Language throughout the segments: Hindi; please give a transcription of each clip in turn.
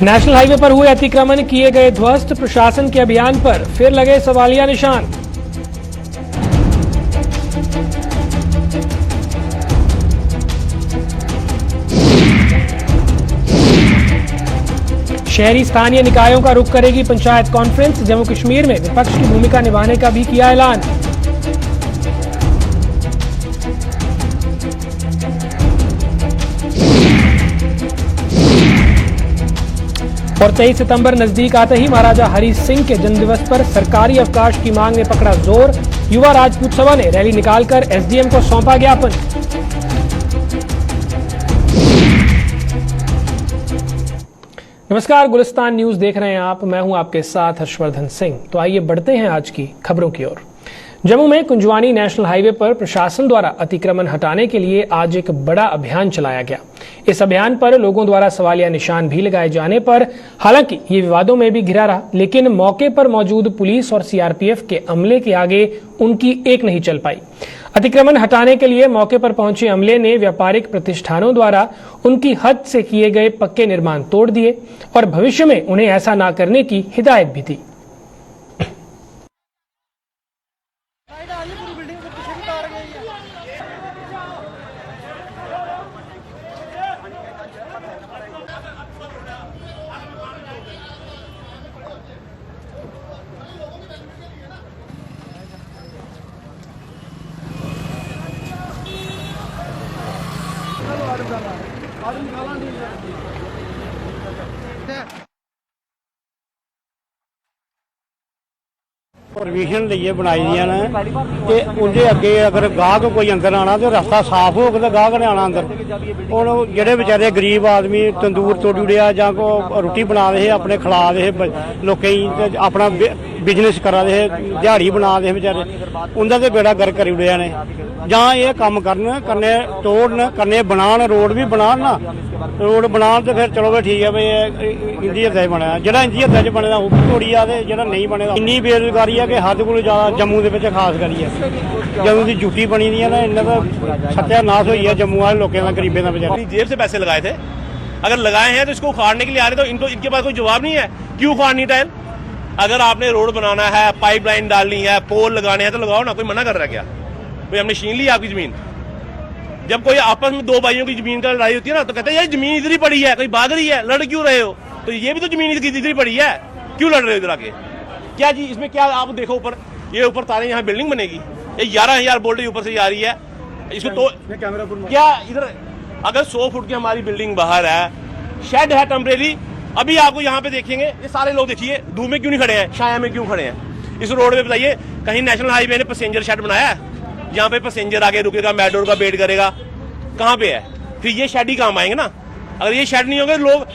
नेशनल हाईवे पर हुए अतिक्रमण किए गए ध्वस्त, प्रशासन के अभियान पर फिर लगे सवालिया निशान। शहरी स्थानीय निकायों का रुख करेगी पंचायत कॉन्फ्रेंस। जम्मू कश्मीर में विपक्ष की भूमिका निभाने का भी किया ऐलान। और 23 सितंबर नजदीक आते ही महाराजा हरि सिंह के जन्मदिवस पर सरकारी अवकाश की मांग ने पकड़ा जोर। युवा राजपूत सभा ने रैली निकालकर एसडीएम को सौंपा ज्ञापन। नमस्कार, गुलिस्तान न्यूज देख रहे हैं आप। मैं हूं आपके साथ हर्षवर्धन सिंह। तो आइए बढ़ते हैं आज की खबरों की ओर। जम्मू में कुंजवानी नेशनल हाईवे पर प्रशासन द्वारा अतिक्रमण हटाने के लिए आज एक बड़ा अभियान चलाया गया। इस अभियान पर लोगों द्वारा सवालिया निशान भी लगाए जाने पर हालांकि ये विवादों में भी घिरा रहा, लेकिन मौके पर मौजूद पुलिस और सीआरपीएफ के अमले के आगे उनकी एक नहीं चल पाई। अतिक्रमण हटाने के लिए मौके पर पहुंचे अमले ने व्यापारिक प्रतिष्ठानों द्वारा उनकी हद से किए गए पक्के निर्माण तोड़ दिए और भविष्य में उन्हें ऐसा न करने की हिदायत भी दी। परमिशन लिए बनाई दियां ने ते उंदे अगे अगर गाहक कोई अंदर आना तो रास्ता साफ होग तो गाहक ने आना अंदर। हुण जेहड़े बेचारे गरीब आदमी तंदूर तोड़ी उड़िया जां को रुट्टी बना दे अपने खिला दे लोकें गी, अपना बिजनेस करा दे दिहाड़ी बना दे बेचारे, उंदा ते बेड़ा गर्क करी उड़िया ने। जां ये कम्म करन, कन्ने तोड़न, कन्ने बनान, रोड भी बनान ना, रोड बनान तो फिर चलो भाई ठीक है भाई इंदी हत्था बनया, जेहड़ा इंदी हत्था च बने दा ओह तोड़ी आ ते जेहड़ा नहीं बने दा। इन्नी बेरोजगारी है कि हद कोल ज्यादा जम्मू दे विच खास करियै जम्मू दी जुट्टी बनी दी है ना, इन्ना दा सत्यानाश होई है जम्मू वाले लोकें दा, गरीबें दा। बेचारे जेब से पैसे लगाए थे, अगर लगाए हैं तो इसको उखाड़ने के लिए आ रहे, तो इनको इनके पास कोई जवाब नहीं है क्यों उखाड़नी टाइल। अगर आपने रोड बनाना है, पाइपलाइन डालनी है, पोल लगाने हैं तो लगाओ ना, कोई मना कर रहा है क्या? कोई हमने छीन ली आपकी जमीन? जब कोई आपस में दो भाइयों की जमीन का लड़ाई होती है ना तो कहते हैं ये जमीन इधर ही पड़ी है, कोई भाग रही है, लड़ क्यों रहे हो? तो ये भी तो जमीन इधर ही पड़ी है, क्यों लड़ रहे हो इधर आके? क्या जी इसमें क्या? आप देखो ऊपर, ये ऊपर तारे, यहाँ बिल्डिंग बनेगी, ये 11,000 बोल्ट ऊपर से आ रही है, इसको तो क्या इधर अगर 100 फुट की हमारी बिल्डिंग बाहर है, शेड है टेम्परेरी। अभी आपको यहाँ पे देखेंगे ये सारे लोग, देखिए धूप में क्यों नहीं खड़े हैं, छाया में क्यों खड़े हैं इस रोड पे? बताइए, कहीं नेशनल हाईवे ने पैसेंजर शेड बनाया है जहाँ पे पैसेंजर आगे रुकेगा, मेट्रो का वेट करेगा? कहाँ पे है? फिर ये शेड ही काम आएंगे ना। अगर ये शेड नहीं होंगे लोग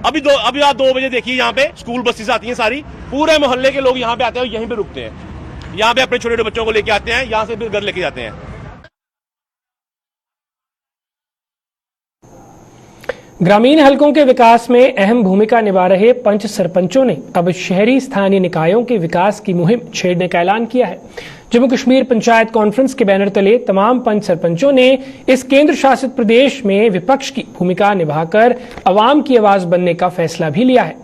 अभी आप 2 बजे देखिए यहाँ पे स्कूल बसेस आती हैं सारी, पूरे मोहल्ले के लोग यहाँ पे आते हैं और यहीं पे रुकते हैं, यहाँ पे अपने छोटे छोटे बच्चों को लेके आते हैं, यहाँ से फिर घर लेके जाते हैं। ग्रामीण हलकों के विकास में अहम भूमिका निभा रहे पंच सरपंचों ने अब शहरी स्थानीय निकायों के विकास की मुहिम छेड़ने का ऐलान किया है। जम्मू कश्मीर पंचायत कॉन्फ्रेंस के बैनर तले तमाम पंच सरपंचों ने इस केंद्र शासित प्रदेश में विपक्ष की भूमिका निभाकर अवाम की आवाज बनने का फैसला भी लिया है।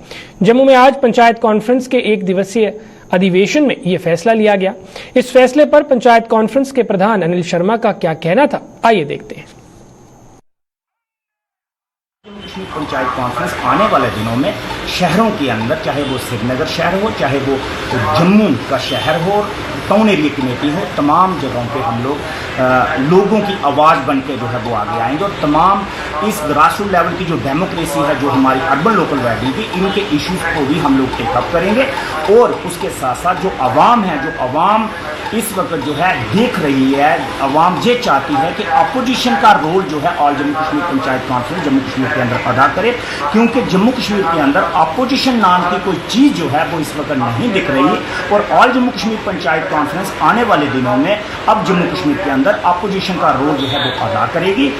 जम्मू में आज पंचायत कॉन्फ्रेंस के 1 दिवसीय अधिवेशन में ये फैसला लिया गया। इस फैसले पर पंचायत कॉन्फ्रेंस के प्रधान अनिल शर्मा का क्या कहना था, आइए देखते हैं। पंचायत कॉन्फ्रेंस आने वाले दिनों में शहरों के अंदर, चाहे वो श्रीनगर शहर हो, चाहे वो जम्मू का शहर हो, टाउन एरिया कमेटी हो, तमाम जगहों पे हम लोग लोगों की आवाज़ बन के जो है वो आगे आएंगे और तमाम इस ग्रासरूट लेवल की जो डेमोक्रेसी है, जो हमारी अर्बन लोकल बॉडी की, इनके इश्यूज को भी हम लोग टेकअप करेंगे। और उसके साथ साथ जो आवाम है, जो आवाम इस वक्त जो है देख रही है, आवाम ये चाहती है कि अपोजिशन का रोल जो है ऑल जम्मू कश्मीर पंचायत कॉन्फ्रेंस जम्मू कश्मीर के अंदर अदा करे, क्योंकि जम्मू कश्मीर के अंदर अपोजिशन नाम की कोई चीज़ जो है वो इस वक्त नहीं दिख रही। और ऑल जम्मू कश्मीर पंचायत कॉन्फ्रेंस आने वाले दिनों में अब जम्मू कश्मीर के अंदर अपोजिशन का रोल जो है वो अदा करेगी।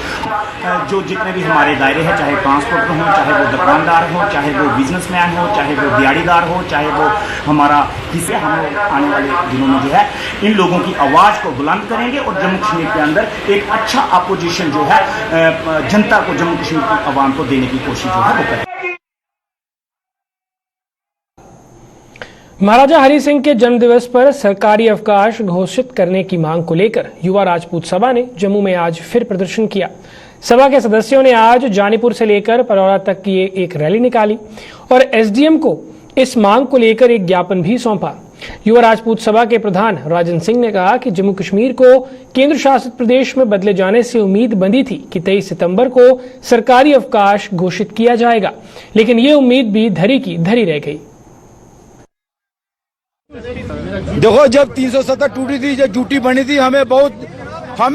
जो जितने भी हमारे दायरे हैं, चाहे ट्रांसपोर्टर हों, चाहे वो दुकानदार हों, चाहे वो बिजनेसमैन हो, चाहे वो दिहाड़ीदार हो, चाहे वो हमारा किसी, हम लोग आने वाले दिनों में जो है इन लोगों की आवाज़ को बुलंद करेंगे और जम्मू कश्मीर के अंदर एक अच्छा अपोजिशन जो है जनता को, जम्मू कश्मीर की आवाम को देने की कोशिश जो है वो करेंगे। महाराजा हरि सिंह के जन्मदिवस पर सरकारी अवकाश घोषित करने की मांग को लेकर युवा राजपूत सभा ने जम्मू में आज फिर प्रदर्शन किया। सभा के सदस्यों ने आज जानीपुर से लेकर परौरा तक की एक रैली निकाली और एसडीएम को इस मांग को लेकर एक ज्ञापन भी सौंपा। युवा राजपूत सभा के प्रधान राजन सिंह ने कहा कि जम्मू कश्मीर को केंद्र शासित प्रदेश में बदले जाने से उम्मीद बंधी थी कि 23 सितंबर को सरकारी अवकाश घोषित किया जाएगा, लेकिन ये उम्मीद भी धरी की धरी रह गई। देखो, जब 370 टूटी थी, जब ड्यूटी बनी थी, हमें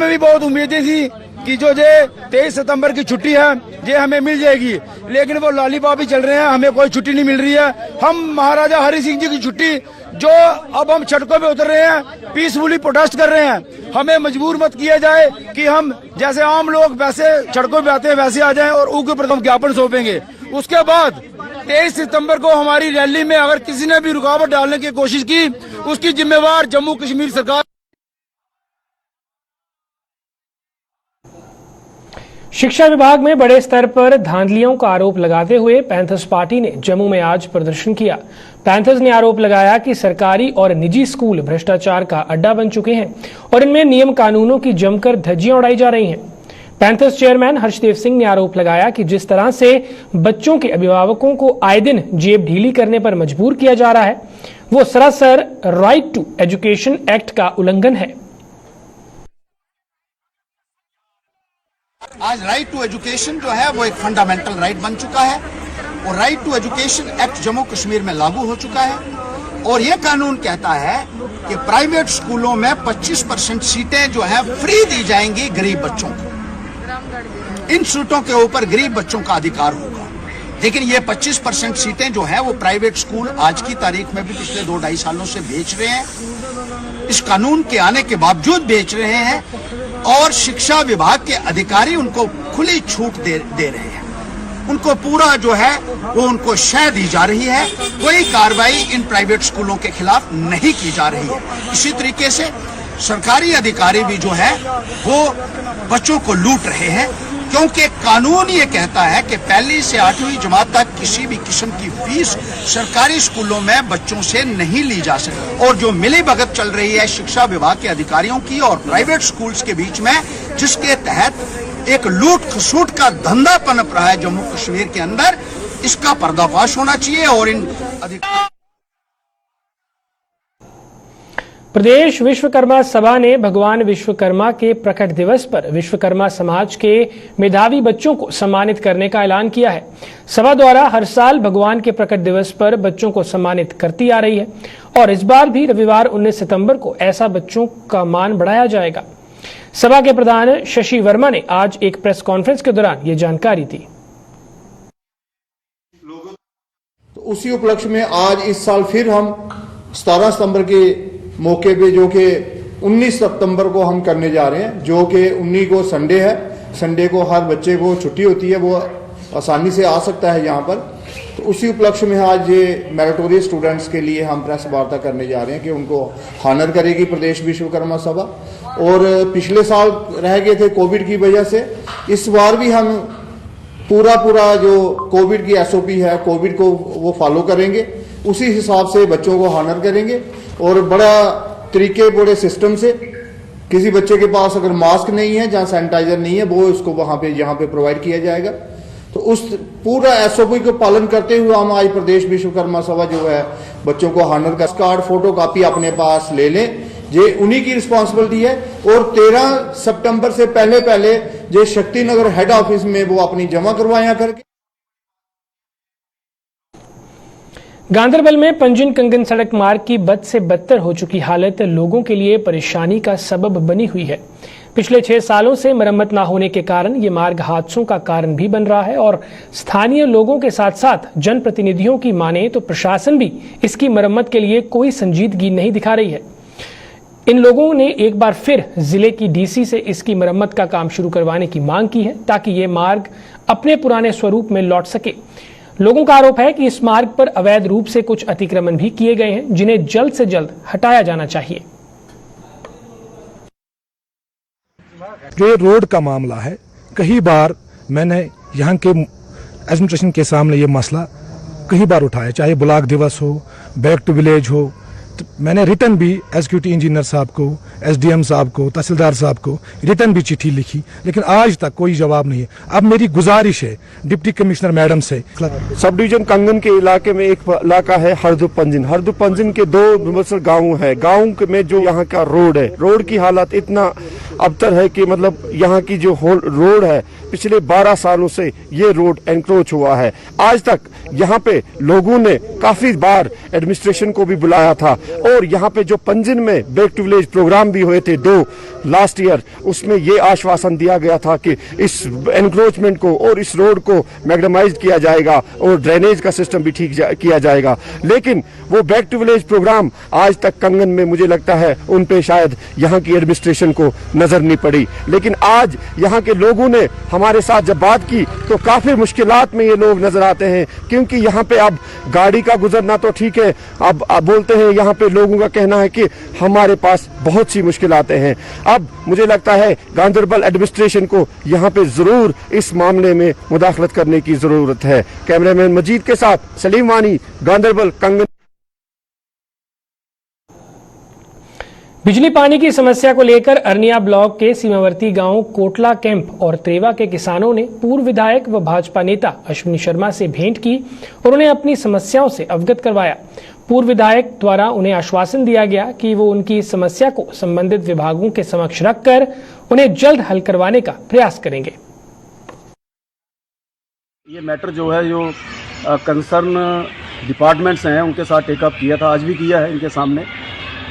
भी बहुत उम्मीदें थी कि जो 23 सितंबर की छुट्टी है ये हमें मिल जाएगी, लेकिन वो लॉलीपॉप ही चल रहे हैं, हमें कोई छुट्टी नहीं मिल रही है। हम महाराजा हरि सिंह जी की छुट्टी जो अब हम सड़कों पे उतर रहे हैं, पीसफुली प्रोटेस्ट कर रहे हैं, हमें मजबूर मत किया जाए कि हम जैसे आम लोग वैसे सड़कों पे आते हैं वैसे आ जाएं और उनके ऊपर हम ज्ञापन सौंपेंगे। उसके बाद 23 सितंबर को हमारी रैली में अगर किसी ने भी रुकावट डालने की कोशिश की, उसकी जिम्मेवार जम्मू कश्मीर सरकार। शिक्षा विभाग में बड़े स्तर पर धांधलियों का आरोप लगाते हुए पैंथर्स पार्टी ने जम्मू में आज प्रदर्शन किया। पैंथर्स ने आरोप लगाया कि सरकारी और निजी स्कूल भ्रष्टाचार का अड्डा बन चुके हैं और इनमें नियम कानूनों की जमकर धज्जियां उड़ाई जा रही हैं। पैंथर्स चेयरमैन हर्षदेव सिंह ने आरोप लगाया कि जिस तरह से बच्चों के अभिभावकों को आए दिन जेब ढीली करने पर मजबूर किया जा रहा है, वो सरासर राइट टू एजुकेशन एक्ट का उल्लंघन है। आज राइट टू एजुकेशन जो है वो एक फंडामेंटल राइट बन चुका है और right to education act Jammu Kashmir में लागू हो चुका है और ये कानून कहता है कि प्राइवेट स्कूलों में 25% सीटें जो है फ्री दी जाएंगी गरीब बच्चों को। इन सीटों के ऊपर गरीब बच्चों का अधिकार होगा, लेकिन ये 25% सीटें जो है वो प्राइवेट स्कूल आज की तारीख में भी पिछले 2-2.5 सालों से बेच रहे हैं। इस कानून के आने के बावजूद बेच रहे हैं और शिक्षा विभाग के अधिकारी उनको खुली छूट दे रहे हैं। उनको पूरा जो है वो उनको शय दी जा रही है, कोई कार्रवाई इन प्राइवेट स्कूलों के खिलाफ नहीं की जा रही है। इसी तरीके से सरकारी अधिकारी भी जो है वो बच्चों को लूट रहे हैं, क्योंकि कानून ये कहता है कि 1ली से 8वीं जमात तक किसी भी किस्म की फीस सरकारी स्कूलों में बच्चों से नहीं ली जा सकती। और जो मिली भगत चल रही है शिक्षा विभाग के अधिकारियों की और प्राइवेट स्कूल्स के बीच में, जिसके तहत एक लूट खसूट का धंधा पनप रहा है जम्मू कश्मीर के अंदर, इसका पर्दाफाश होना चाहिए। और इन प्रदेश विश्वकर्मा सभा ने भगवान विश्वकर्मा के प्रकट दिवस पर विश्वकर्मा समाज के मेधावी बच्चों को सम्मानित करने का ऐलान किया है। सभा द्वारा हर साल भगवान के प्रकट दिवस पर बच्चों को सम्मानित करती आ रही है और इस बार भी रविवार 19 सितंबर को ऐसा बच्चों का मान बढ़ाया जाएगा। सभा के प्रधान शशि वर्मा ने आज एक प्रेस कॉन्फ्रेंस के दौरान ये जानकारी दी। तो उसी उपलक्ष्य में आज इस साल फिर हम 17 सितंबर के मौके पे, जो कि 19 सितंबर को हम करने जा रहे हैं, जो कि 19 को संडे है। संडे को हर बच्चे को छुट्टी होती है, वो आसानी से आ सकता है यहाँ पर। तो उसी उपलक्ष्य में आज ये मेरिटोरियस स्टूडेंट्स के लिए हम प्रेस वार्ता करने जा रहे हैं कि उनको हानर करेगी प्रदेश विश्वकर्मा सभा। और पिछले साल रह गए थे कोविड की वजह से, इस बार भी हम पूरा जो कोविड की SOP है, कोविड को वो फॉलो करेंगे, उसी हिसाब से बच्चों को हानर करेंगे और बड़े सिस्टम से। किसी बच्चे के पास अगर मास्क नहीं है, जहां सैनिटाइजर नहीं है, वो उसको यहाँ पे प्रोवाइड किया जाएगा। तो उस पूरा SOP को पालन करते हुए हम आज प्रदेश विश्वकर्मा सभा जो है बच्चों को हानर का कार्ड फोटो कॉपी अपने पास ले लें, ये उन्हीं की रिस्पॉन्सिबिलिटी है। और 13 सितंबर से पहले ये शक्तिनगर हेड ऑफिस में वो अपनी जमा करवाया करके। गांधरबल में पंजिन कंगन सड़क मार्ग की बद से बदतर हो चुकी हालत लोगों के लिए परेशानी का सबब बनी हुई है। पिछले 6 सालों से मरम्मत न होने के कारण ये मार्ग हादसों का कारण भी बन रहा है और स्थानीय लोगों के साथ साथ जनप्रतिनिधियों की माने तो प्रशासन भी इसकी मरम्मत के लिए कोई संजीदगी नहीं दिखा रही है। इन लोगों ने एक बार फिर जिले की DC से इसकी मरम्मत का काम शुरू करवाने की मांग की है ताकि ये मार्ग अपने पुराने स्वरूप में लौट सके। लोगों का आरोप है कि इस मार्ग पर अवैध रूप से कुछ अतिक्रमण भी किए गए हैं, जिन्हें जल्द से जल्द हटाया जाना चाहिए। जो ये रोड का मामला है, कई बार मैंने यहाँ के एडमिनिस्ट्रेशन के सामने ये मसला कई बार उठाया, चाहे ब्लॉक दिवस हो, बैक टू विलेज हो। तो मैंने रिटर्न भी एग्जीक्यूटिव इंजीनियर साहब को, एसडीएम साहब को, तहसीलदार साहब को रिटर्न भी चिट्ठी लिखी, लेकिन आज तक कोई जवाब नहीं है। अब मेरी गुजारिश है डिप्टी कमिश्नर मैडम से, सब डिवीजन कंगन के इलाके में एक इलाका है हरदुपंजिन। हरदुपंजिन के 2 मुफस्सल गांव है। गांव में जो यहाँ का रोड है, रोड की हालत इतना अबतर है कि मतलब यहाँ की जो रोड है, पिछले 12 सालों से ये रोड एनक्रोच हुआ है। आज तक यहाँ पे लोगों ने काफी बार एडमिनिस्ट्रेशन को भी बुलाया था, और यहाँ पे जो पंजिन में बैक टू विलेज प्रोग्राम भी हुए थे 2 लास्ट ईयर, उसमें ये आश्वासन दिया गया था कि इस एनक्रोचमेंट को और इस रोड को मैग्नेमाइज किया जाएगा और ड्रेनेज का सिस्टम भी ठीक किया जाएगा। लेकिन वो बैक टू विलेज प्रोग्राम आज तक कंगन में, मुझे लगता है उन पे शायद यहाँ की एडमिनिस्ट्रेशन को नजर नहीं पड़ी। लेकिन आज यहाँ के लोगों ने हमारे साथ जब बात की तो काफी मुश्किलात में ये लोग नजर आते हैं, क्योंकि यहाँ पे अब गाड़ी का गुजरना तो ठीक है, अब बोलते हैं यहाँ पे लोगों का कहना है कि हमारे पास बहुत सी मुश्किलातें हैं। अब मुझे लगता है गांधरबल एडमिनिस्ट्रेशन को यहाँ पे जरूर इस मामले में मुदाखलत करने की जरूरत है। कैमरामैन मजीद के साथ सलीम वानी, गांधरबल, कंगन। बिजली पानी की समस्या को लेकर अरनिया ब्लॉक के सीमावर्ती गांव कोटला कैंप और त्रेवा के किसानों ने पूर्व विधायक व भाजपा नेता अश्विनी शर्मा से भेंट की और उन्हें अपनी समस्याओं से अवगत करवाया। पूर्व विधायक द्वारा उन्हें आश्वासन दिया गया कि वो उनकी समस्या को संबंधित विभागों के समक्ष रखकर उन्हें जल्द हल करवाने का प्रयास करेंगे। ये मैटर जो है, जो कंसर्न डिपार्टमेंट्स हैं उनके साथ टेकअप किया था, आज भी किया है इनके सामने,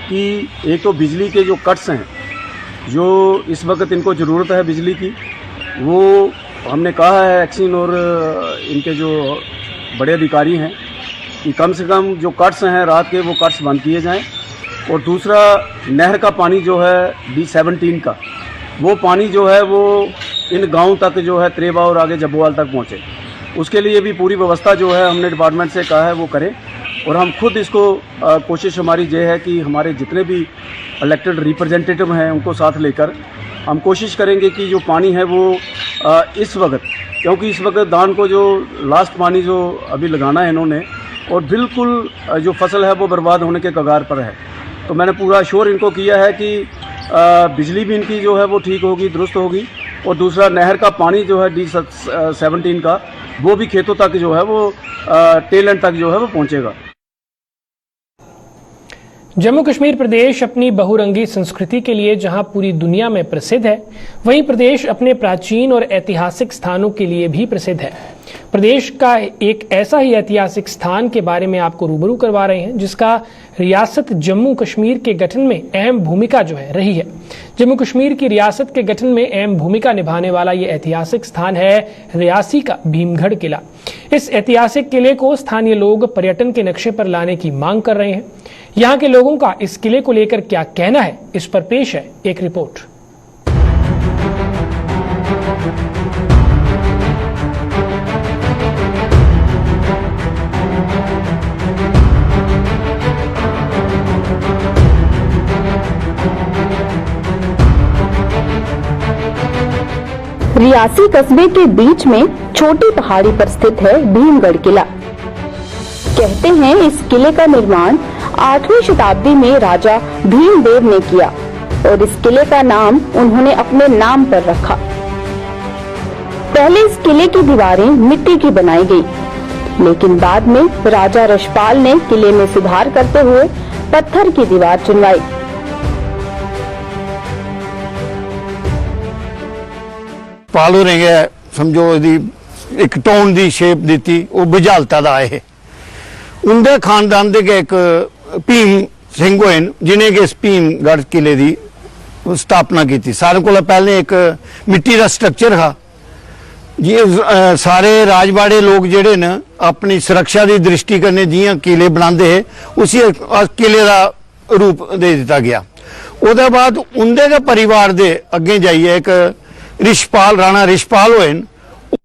कि एक तो बिजली के जो कट्स हैं, जो इस वक्त इनको ज़रूरत है बिजली की, वो हमने कहा है एक्शन और इनके जो बड़े अधिकारी हैं कि कम से कम जो कट्स हैं रात के, वो कट्स बंद किए जाएं। और दूसरा, नहर का पानी जो है D17 का, वो पानी जो है वो इन गांव तक जो है त्रेवा और आगे जब्बोवाल तक पहुँचे। उसके लिए भी पूरी व्यवस्था जो है हमने डिपार्टमेंट से कहा है वो करें। और हम खुद इसको कोशिश हमारी ये है कि हमारे जितने भी इलेक्टेड रिप्रेजेंटेटिव हैं उनको साथ लेकर हम कोशिश करेंगे कि जो पानी है वो इस वक्त, क्योंकि इस वक्त धान को जो लास्ट पानी जो अभी लगाना है इन्होंने, और बिल्कुल जो फसल है वो बर्बाद होने के कगार पर है। तो मैंने पूरा श्योर इनको किया है कि बिजली भी इनकी जो है वो ठीक होगी, दुरुस्त होगी। और दूसरा, नहर का पानी जो है D17 का, वो भी खेतों तक जो है वो टेल एंड तक जो है वो पहुँचेगा। जम्मू कश्मीर प्रदेश अपनी बहुरंगी संस्कृति के लिए जहां पूरी दुनिया में प्रसिद्ध है, वहीं प्रदेश अपने प्राचीन और ऐतिहासिक स्थानों के लिए भी प्रसिद्ध है। प्रदेश का एक ऐसा ही ऐतिहासिक स्थान के बारे में आपको रूबरू करवा रहे हैं, जिसका रियासत जम्मू कश्मीर के गठन में अहम भूमिका जो है रही है। जम्मू कश्मीर की रियासत के गठन में अहम भूमिका निभाने वाला ये ऐतिहासिक स्थान है रियासी का भीमगढ़ किला। इस ऐतिहासिक किले को स्थानीय लोग पर्यटन के नक्शे पर लाने की मांग कर रहे हैं। यहाँ के लोगों का इस किले को लेकर क्या कहना है, इस पर पेश है एक रिपोर्ट। रियासी कस्बे के बीच में छोटी पहाड़ी पर स्थित है भीमगढ़ किला। कहते हैं इस किले का निर्माण 8वीं शताब्दी में राजा भीमदेव ने किया और इस किले का नाम उन्होंने अपने नाम पर रखा। पहले इस किले की दीवारें मिट्टी की बनाई गई, लेकिन बाद में राजा रशपाल ने किले में सुधार करते हुए पत्थर की दीवार चुनवाई। पाल हो रहे समझो एक टाउन की शेप दी वो बुझालता का है। उनके खानदान के एक भीम सिंह होए जिन्हें कि इस भीमगढ़ किले की स्थापना की। सारे को पहले एक मिट्टी का स्ट्रक्चर था जी। सारे राजवाड़े लोग जेडे न अपनी सुरक्षा की दृष्टि करने जियां किले बनाते हैं उसी किले का रूप दे दिता गया। उसके बाद उनके परिवार के अगे जाइए एक रिशपाल राणा रिशपाल होए,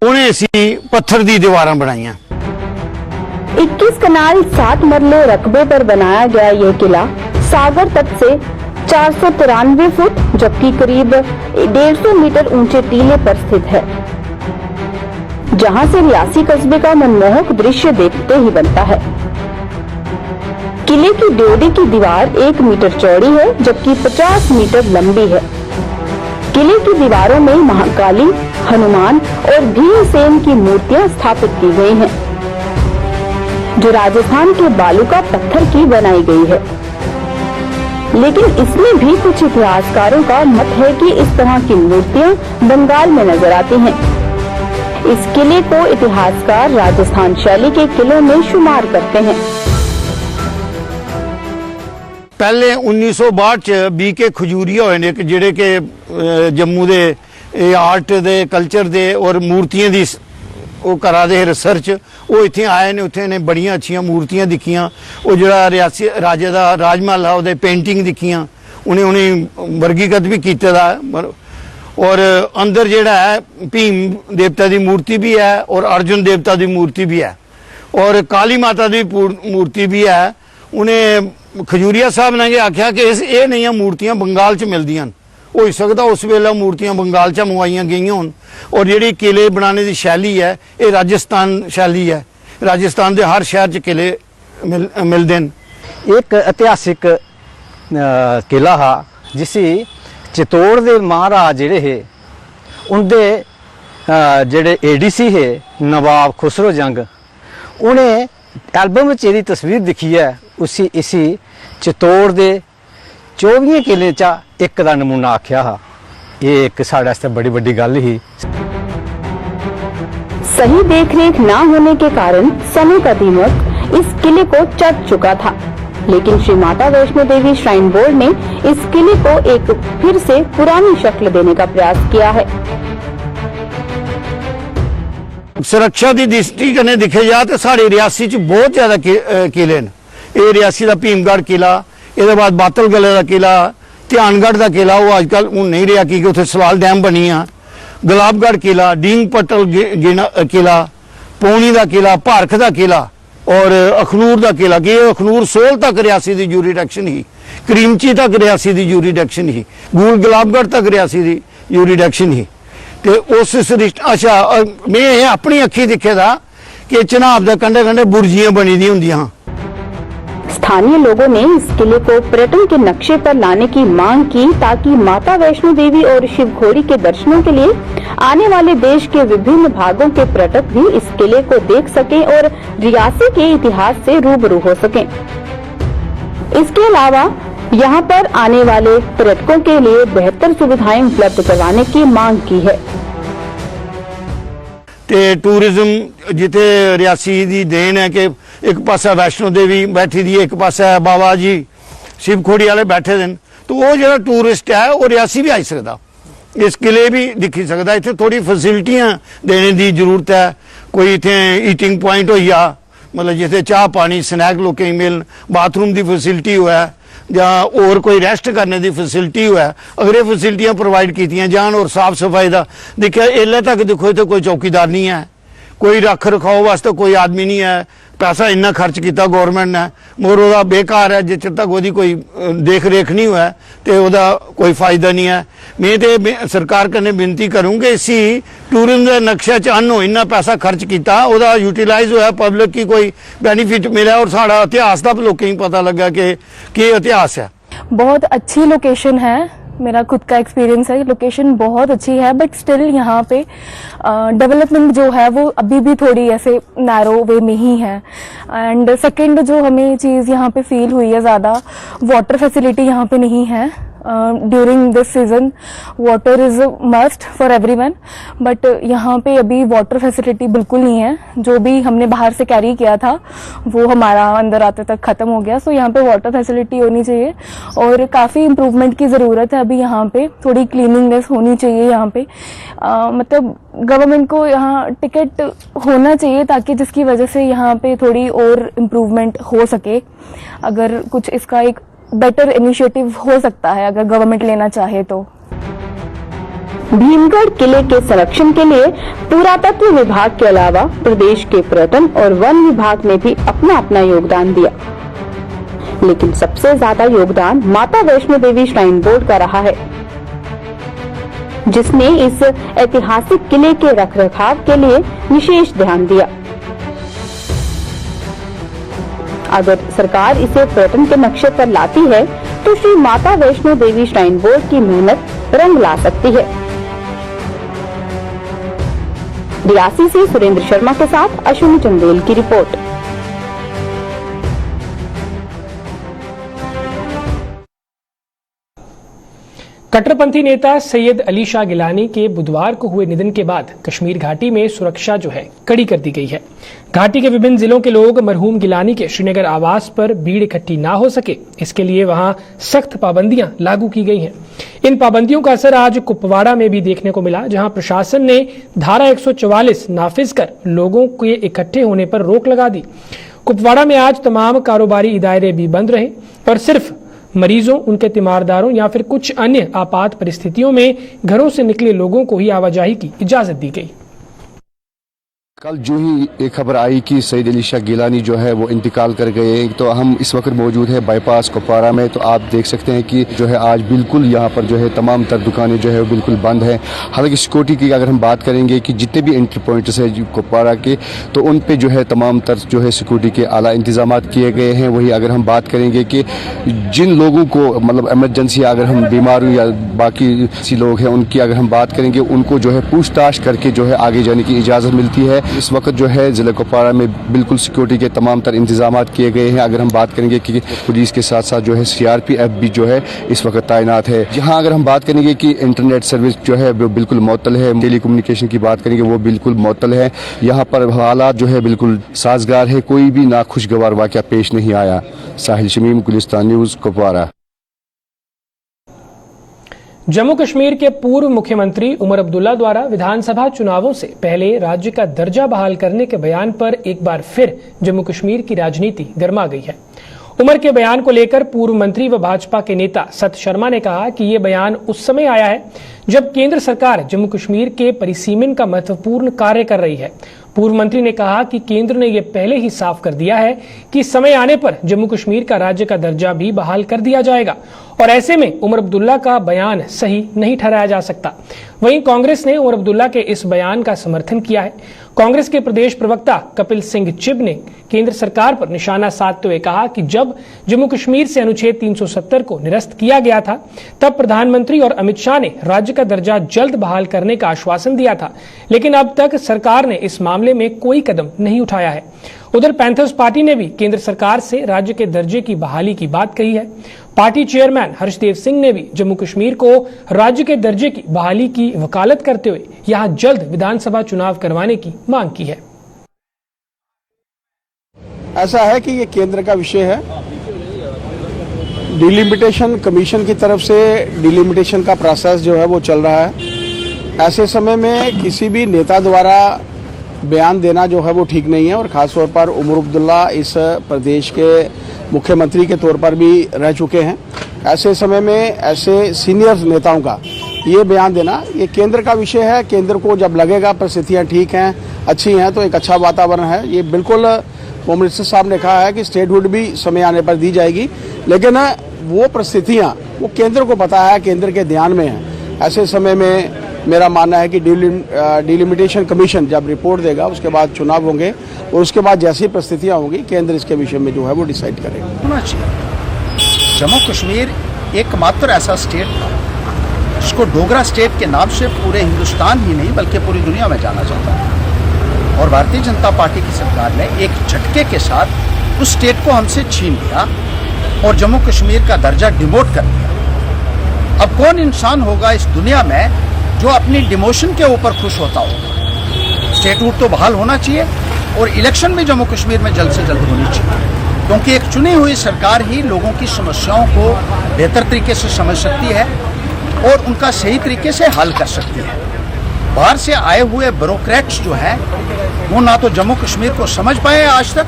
उन्हें असी पत्थर की दीवार बनाई। 21 कनाल 7 मरले रकबे पर बनाया गया यह किला सागर तट से 493 फुट जबकि करीब 150 मीटर ऊंचे टीले पर स्थित है। जहां से रियासी कस्बे का मनमोहक दृश्य देखते ही बनता है। किले की ड्योढ़ी की दीवार 1 मीटर चौड़ी है, जबकि 50 मीटर लंबी है। किले की दीवारों में महाकाली, हनुमान और भीमसेन की मूर्तियां स्थापित की गई हैं, जो राजस्थान के बालूका पत्थर की बनाई गई है। लेकिन इसमें भी कुछ इतिहासकारों का मत है कि इस तरह की मूर्तियां बंगाल में नजर आती हैं। इस किले को इतिहासकार राजस्थान शैली के किलों में शुमार करते हैं। पहले 1962 ਚ BK ਖਜੂਰੀਆ ਹੋਏ ਨੇ ਜਿਹੜੇ ਕਿ ਜੰਮੂ ਦੇ ਆਰਟ ਦੇ ਕਲਚਰ ਦੇ ਔਰ ਮੂਰਤੀਆਂ ਦੀ ਉਹ ਕਰਾ ਦੇ ਰਿਸਰਚ ਉਹ ਇੱਥੇ ਆਏ ਨੇ ਉੱਥੇ ਨੇ ਬੜੀਆਂ ਅੱਛੀਆਂ ਮੂਰਤੀਆਂ ਦਿਖੀਆਂ ਉਹ ਜਿਹੜਾ ਰਿਆਸੀ ਰਾਜੇ ਦਾ ਰਾਜ ਮਹਿਲ ਆ ਉਹਦੇ ਪੇਂਟਿੰਗ ਦਿਖੀਆਂ ਉਹਨੇ ਵਰਗੀਕ੍ਰਿਤ ਵੀ ਕੀਤਾ ਦਾ और अंदर जेड़ा है भीम देवता की मूर्ति भी है और अर्जुन देवता की मूर्ति भी है और काली माता की मूर्ति भी है। उन्हें खजूरिया साहब ने आख्या कि ये नई मूर्तियां बंगाल च मिलदियां हो सकता उस वेले मूर्तियां बंगाल च मंगवाई गई होन और जिहड़ी किले बनाने की शैली है ये राजस्थान शैली है। राजस्थान के हर शहर च किले मिलते हैं। एक ऐतिहासिक किला हा जिसी चित्तौड़ के महाराज जिहड़े हे उनके जिहड़े ADC है नवाब खुसरो जंग उन्हें एल्बम में यदि तस्वीर दिखी है इसी चित्तौड़ के 24 किले चा एक का नमूना आख्या हा। ये एक साढ़े वास्ते बड़ी बड़ी गल ही। सही देखरेख न होने के कारण समय का दीमक इस किले को चट चुका था, लेकिन श्री माता वैष्णो देवी श्राइन बोर्ड ने इस किले को एक फिर से पुरानी शक्ल देने का प्रयास किया है। सुरक्षा की दृष्टि कने दिखे जा तो साढ़े रियासी च बहुत ज्यादा किले ने। ये रियासी का भीमगढ़ किला, इसके बाद बातलगले का किला, ध्यानगढ़ का किला वो अजकल हूँ नहीं रहा क्योंकि उत्थे सवाल डैम बनी आ, गुलाबगढ़ किला, डींग पटल किला, पौनी का किला, भारख का किला और अखनूर का किला कि अखनूर सोल तक रियासी की यूरिडक्शन ही, करीमची तक रियासी की यूरिडक्शन ही, गूल गुलाबगढ़ तक रियासी की यूरिडक्शन ही। तो उस अच्छा मैं अपनी अखी दिखे था कि चनाब के कंढे कंढे बुर्जियां बनी दी होंदियां। स्थानीय लोगों ने इस किले को पर्यटन के नक्शे पर लाने की मांग की ताकि माता वैष्णो देवी और शिव खोड़ी के दर्शनों के लिए आने वाले देश के विभिन्न भागों के पर्यटक भी इस किले को देख सकें और रियासी के इतिहास से रूबरू हो सकें। इसके अलावा यहाँ पर आने वाले पर्यटकों के लिए बेहतर सुविधाएं उपलब्ध करवाने की मांग की है। ते टूरिज्म जिथे रियासी की देन है कि एक पासा वैष्णो देवी बैठी दी, एक पासा बाबा जी शिव खोड़ी वाले बैठे दिन, तो वो जो टूरिस्ट है वो रियासी भी आई सकता, इस किले भी दिखी सकता। इतने थोड़ी फैसिलिटियां देने की जरूरत है। कोई इतने ईटिंग पॉइंट हो गया, मतलब जिथे चाह पानी स्नैक लोकें मिलन, बाथरूम की फैसिलिटी हुआ या और कोई रेस्ट करने की फैसिलिटी हुआ, अगर ये फैसिलिटियां प्रोवाइड की जान और साफ सफाई का देखिए एले तक देखो तो कोई चौकीदार नहीं है, कोई रख रखाव वास्ते कोई आदमी नहीं है, पैसा इन्ना खर्च किया गौरमेंट ने मगर वह बेकार है जिस तक वो कोई देख रेख नहीं हुआ तो वह कोई फायदा नहीं है। मैं तो सरकार कने विनती करूँ कि इसी टूरिज्म के नक्शे च अन्न इन्ना पैसा खर्च किया वह यूटिलाइज होया, पब्लिक की कोई बेनीफिट मिला और साड़ा इतिहास का लोगों को पता लगा कि इतिहास है। बहुत अच्छी लोकेशन है, मेरा खुद का एक्सपीरियंस है, लोकेशन बहुत अच्छी है, बट स्टिल यहाँ पे डेवलपमेंट जो है वो अभी भी थोड़ी ऐसे नैरो वे में ही है। एंड सेकंड जो हमें चीज़ यहाँ पे फील हुई है, ज़्यादा वाटर फैसिलिटी यहाँ पे नहीं है। During this season water is must for everyone, but यहाँ पे अभी वाटर फैसिलिटी बिल्कुल नहीं है। जो भी हमने बाहर से कैरी किया था वो हमारा अंदर आते तक ख़त्म हो गया। सो यहाँ पे वाटर फैसिलिटी होनी चाहिए और काफ़ी इम्प्रूवमेंट की ज़रूरत है। अभी यहाँ पे थोड़ी क्लीनिंगनेस होनी चाहिए यहाँ पे, मतलब गवर्नमेंट को यहाँ टिकट होना चाहिए ताकि जिसकी वजह से यहाँ पे थोड़ी और इम्प्रूवमेंट हो सके। अगर कुछ इसका एक बेटर इनिशिएटिव हो सकता है अगर गवर्नमेंट लेना चाहे तो। भीमगढ़ किले के संरक्षण के लिए पुरातत्व विभाग के अलावा प्रदेश के पर्यटन और वन विभाग ने भी अपना अपना योगदान दिया, लेकिन सबसे ज्यादा योगदान माता वैष्णो देवी श्राइन बोर्ड का रहा है। जिसने इस ऐतिहासिक किले के रखरखाव के लिए विशेष ध्यान दिया। अगर सरकार इसे पर्यटन के नक्शे पर लाती है तो श्री माता वैष्णो देवी श्राइन बोर्ड की मेहनत रंग ला सकती है। रियासी से सुरेंद्र शर्मा के साथ अश्विनी चंदेल की रिपोर्ट। कट्टरपंथी नेता सैयद अली शाह गिलानी के बुधवार को हुए निधन के बाद कश्मीर घाटी में सुरक्षा जो है कड़ी कर दी गई है। घाटी के विभिन्न जिलों के लोग मरहूम गिलानी के श्रीनगर आवास पर भीड़ इकट्ठी ना हो सके, इसके लिए वहां सख्त पाबंदियां लागू की गई हैं। इन पाबंदियों का असर आज कुपवाड़ा में भी देखने को मिला, जहां प्रशासन ने धारा 144 नाफिज कर लोगों के इकट्ठे होने पर रोक लगा दी। कुपवाड़ा में आज तमाम कारोबारी इदारे भी बंद रहे और सिर्फ मरीजों, उनके तीमारदारों या फिर कुछ अन्य आपात परिस्थितियों में घरों से निकले लोगों को ही आवाजाही की इजाजत दी गई। कल जो ही एक खबर आई कि सैयद अली शाह गिलानी जो है वो इंतकाल कर गए, तो हम इस वक्त मौजूद है बाईपास कुपवाड़ा में। तो आप देख सकते हैं कि जो है आज बिल्कुल यहाँ पर जो है तमाम तर दुकानें जो है वो बिल्कुल बंद हैं। हालांकि सिक्योरिटी की अगर हम बात करेंगे कि जितने भी एंट्री पॉइंट्स है कुपवाड़ा के, तो उन पे जो है तमाम तर जो है सिक्योरिटी के आला इंतजाम किए गए हैं। वही अगर हम बात करेंगे कि जिन लोगों को मतलब इमरजेंसी, अगर हम बीमार या बाकी ऐसे लोग हैं उनकी अगर हम बात करेंगे, उनको जो है पूछताछ करके जो है आगे जाने की इजाज़त मिलती है। इस वक्त जो है जिला कुपवाड़ा में बिल्कुल सिक्योरिटी के तमाम तर इंतजाम किए गए हैं। अगर हम बात करेंगे कि पुलिस के साथ साथ जो है CRPF भी जो है इस वक्त तैनात है। यहाँ अगर हम बात करेंगे कि इंटरनेट सर्विस जो है वो बिल्कुल मुअत्तल है, टेली कम्युनिकेशन की बात करेंगे वो बिल्कुल मुअत्तल है। यहाँ पर हालात जो है बिल्कुल साजगार है, कोई भी नाखुशगवार वाक़या पेश नहीं आया। साहिल शमीम, गुलिस्तान न्यूज़, कुपवाड़ा। जम्मू कश्मीर के पूर्व मुख्यमंत्री उमर अब्दुल्ला द्वारा विधानसभा चुनावों से पहले राज्य का दर्जा बहाल करने के बयान पर एक बार फिर जम्मू कश्मीर की राजनीति गर्मा गई है। उमर के बयान को लेकर पूर्व मंत्री व भाजपा के नेता सत शर्मा ने कहा कि ये बयान उस समय आया है जब केंद्र सरकार जम्मू कश्मीर के परिसीमन का महत्वपूर्ण कार्य कर रही है। पूर्व मंत्री ने कहा कि केंद्र ने यह पहले ही साफ कर दिया है कि समय आने पर जम्मू कश्मीर का राज्य का दर्जा भी बहाल कर दिया जाएगा और ऐसे में उमर अब्दुल्ला का बयान सही नहीं ठहराया जा सकता। वहीं कांग्रेस ने उमर अब्दुल्ला के इस बयान का समर्थन किया है। कांग्रेस के प्रदेश प्रवक्ता कपिल सिंह चिब ने केंद्र सरकार पर निशाना साधते हुए कहा कि जब जम्मू कश्मीर से अनुच्छेद 370 को निरस्त किया गया था तब प्रधानमंत्री और अमित शाह ने राज्य का दर्जा जल्द बहाल करने का आश्वासन दिया था, लेकिन अब तक सरकार ने इस मामले में कोई कदम नहीं उठाया है। उधर पैंथर्स पार्टी ने भी केंद्र सरकार से राज्य के दर्जे की बहाली की बात कही है। पार्टी चेयरमैन हर्षदेव सिंह ने भी जम्मू कश्मीर को राज्य के दर्जे की बहाली की वकालत करते हुए यहां जल्द विधानसभा चुनाव करवाने की मांग की है। ऐसा है कि ये केंद्र का विषय है। डिलिमिटेशन कमीशन की तरफ से डिलिमिटेशन का प्रोसेस जो है वो चल रहा है। ऐसे समय में किसी भी नेता द्वारा बयान देना जो है वो ठीक नहीं है और ख़ासतौर पर उमर अब्दुल्ला इस प्रदेश के मुख्यमंत्री के तौर पर भी रह चुके हैं। ऐसे समय में ऐसे सीनियर नेताओं का ये बयान देना ये केंद्र का विषय है। केंद्र को जब लगेगा परिस्थितियाँ ठीक हैं, अच्छी हैं, तो एक अच्छा वातावरण है। ये बिल्कुल होम मिनिस्टर साहब ने कहा है कि स्टेटहुड भी समय आने पर दी जाएगी, लेकिन वो परिस्थितियाँ वो केंद्र को पता है, केंद्र के ध्यान में है। ऐसे समय में मेरा मानना है कि डिलिमिटेशन कमीशन जब रिपोर्ट देगा उसके बाद चुनाव होंगे और उसके बाद जैसी परिस्थितियां होंगी केंद्र इसके विषय में जो है वो डिसाइड करेगा। होना चाहिए। जम्मू कश्मीर एकमात्र ऐसा स्टेट था जिसको डोगरा स्टेट के नाम से पूरे हिंदुस्तान ही नहीं बल्कि पूरी दुनिया में जाना जाता है और भारतीय जनता पार्टी की सरकार ने एक झटके के साथ उस स्टेट को हमसे छीन लिया और जम्मू कश्मीर का दर्जा डिमोट कर दिया। अब कौन इंसान होगा इस दुनिया में जो अपनी डिमोशन के ऊपर खुश होता हो। स्टेटहुड तो बहाल होना चाहिए और इलेक्शन भी जम्मू कश्मीर में जल्द से जल्द होनी चाहिए, क्योंकि एक चुनी हुई सरकार ही लोगों की समस्याओं को बेहतर तरीके से समझ सकती है और उनका सही तरीके से हल कर सकती है। बाहर से आए हुए ब्यूरोक्रेट्स जो हैं वो ना तो जम्मू कश्मीर को समझ पाए आज तक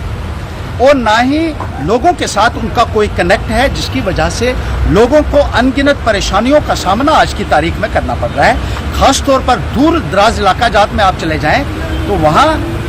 और ना ही लोगों के साथ उनका कोई कनेक्ट है, जिसकी वजह से लोगों को अनगिनत परेशानियों का सामना आज की तारीख में करना पड़ रहा है। खास तौर पर दूर दराज इलाका जात में आप चले जाएं तो वहाँ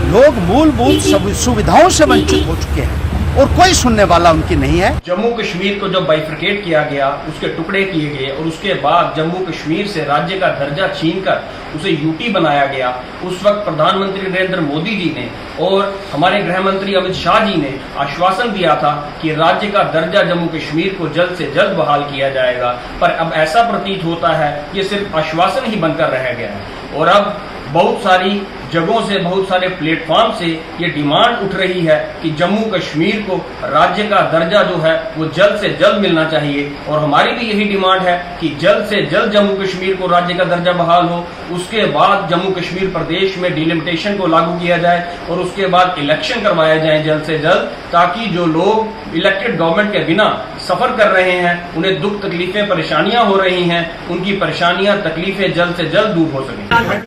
लोग मूलभूत सुविधाओं से वंचित हो चुके हैं। और कोई सुनने वाला उनकी नहीं है। जम्मू कश्मीर को जब बाइफरकेट किया गया, उसके टुकड़े किए गए और उसके बाद जम्मू कश्मीर से राज्य का दर्जा छीनकर उसे यूटी बनाया गया, उस वक्त प्रधानमंत्री नरेंद्र मोदी जी ने और हमारे गृह मंत्री अमित शाह जी ने आश्वासन दिया था कि राज्य का दर्जा जम्मू कश्मीर को जल्द से जल्द बहाल किया जाएगा। पर अब ऐसा प्रतीत होता है ये सिर्फ आश्वासन ही बनकर रह गया है और अब बहुत सारी जगहों से, बहुत सारे प्लेटफॉर्म से ये डिमांड उठ रही है कि जम्मू कश्मीर को राज्य का दर्जा जो है वो जल्द से जल्द मिलना चाहिए। और हमारी भी यही डिमांड है कि जल्द से जल्द जम्मू कश्मीर को राज्य का दर्जा बहाल हो, उसके बाद जम्मू कश्मीर प्रदेश में डिलिमिटेशन को लागू किया जाए और उसके बाद इलेक्शन करवाए जाए जल्द से जल्द, ताकि जो लोग इलेक्टेड गवर्नमेंट के बिना सफर कर रहे हैं, उन्हें दुख तकलीफें परेशानियां हो रही हैं, उनकी परेशानियां तकलीफें जल्द से जल्द दूर हो सकें।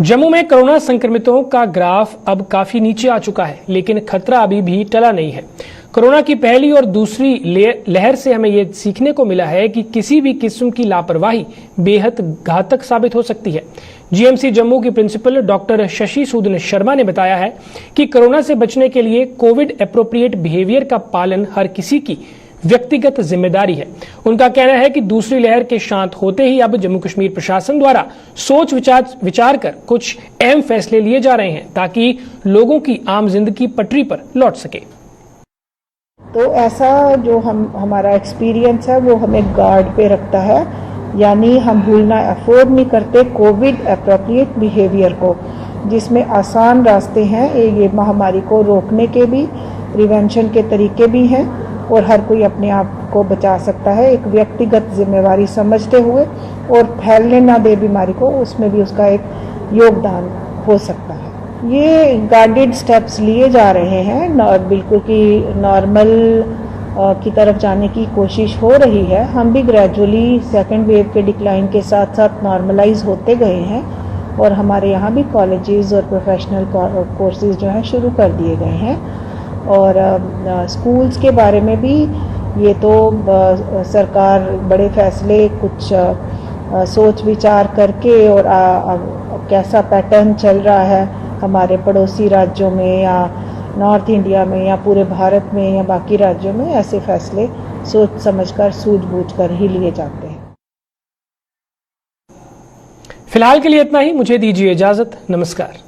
जम्मू में कोरोना संक्रमितों का ग्राफ अब काफी नीचे आ चुका है, लेकिन खतरा अभी भी टला नहीं है। कोरोना की पहली और दूसरी लहर से हमें यह सीखने को मिला है कि किसी भी किस्म की लापरवाही बेहद घातक साबित हो सकती है। जीएमसी जम्मू की प्रिंसिपल डॉक्टर शशि सूदन शर्मा ने बताया है कि कोरोना से बचने के लिए कोविड एप्रोप्रिएट बिहेवियर का पालन हर किसी की व्यक्तिगत जिम्मेदारी है। उनका कहना है कि दूसरी लहर के शांत होते ही अब जम्मू कश्मीर प्रशासन द्वारा सोच विचार कर कुछ अहम फैसले लिए जा रहे हैं ताकि लोगों की आम जिंदगी पटरी पर लौट सके। तो ऐसा जो हमारा एक्सपीरियंस है वो हमें गार्ड पे रखता है, यानी हम भूलना अफोर्ड नहीं करते कोविड एप्रोप्रिएट बिहेवियर को, जिसमें आसान रास्ते हैं। ये महामारी को रोकने के भी प्रिवेंशन के तरीके भी हैं और हर कोई अपने आप को बचा सकता है एक व्यक्तिगत जिम्मेवारी समझते हुए, और फैलने ना दे बीमारी को, उसमें भी उसका एक योगदान हो सकता है। ये गाइडेड स्टेप्स लिए जा रहे हैं, बिल्कुल कि नॉर्मल की तरफ जाने की कोशिश हो रही है। हम भी ग्रेजुअली सेकेंड वेव के डिक्लाइन के साथ साथ नॉर्मलाइज होते गए हैं और हमारे यहाँ भी कॉलेजेस और प्रोफेशनल कोर्सेज जो हैं शुरू कर दिए गए हैं। और स्कूल्स के बारे में भी ये तो सरकार बड़े फैसले कुछ सोच विचार करके और कैसा पैटर्न चल रहा है हमारे पड़ोसी राज्यों में या नॉर्थ इंडिया में या पूरे भारत में या बाकी राज्यों में, ऐसे फैसले सोच समझकर सूझबूझकर ही लिए जाते हैं। फिलहाल के लिए इतना ही, मुझे दीजिए इजाजत। नमस्कार।